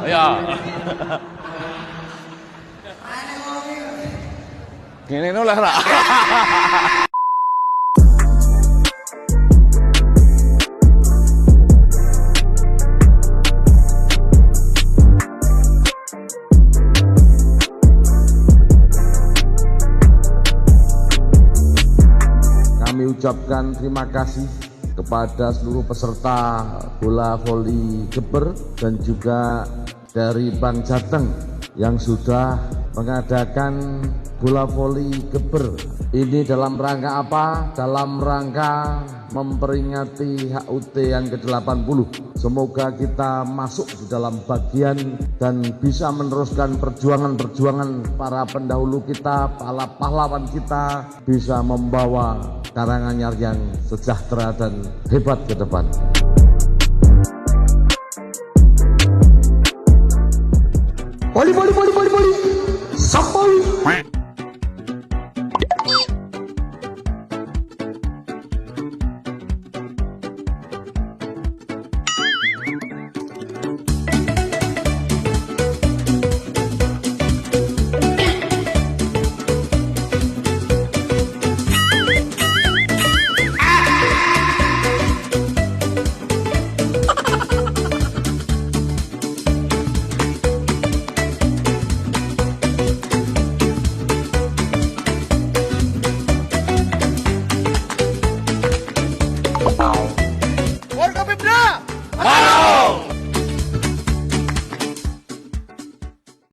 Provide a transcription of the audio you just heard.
Ya. Ngene oleh ra. Kami ucapkan terima kasih kepada seluruh peserta bola voli Geber dan juga dari Bank Jateng yang sudah mengadakan bola voli Geber. Ini dalam rangka apa? Dalam rangka memperingati HUT yang ke-80. Semoga kita masuk di dalam bagian dan bisa meneruskan perjuangan-perjuangan para pendahulu kita, para pahlawan kita, bisa membawa Karanganyar yang sejahtera dan hebat ke depan. Voli, sampai.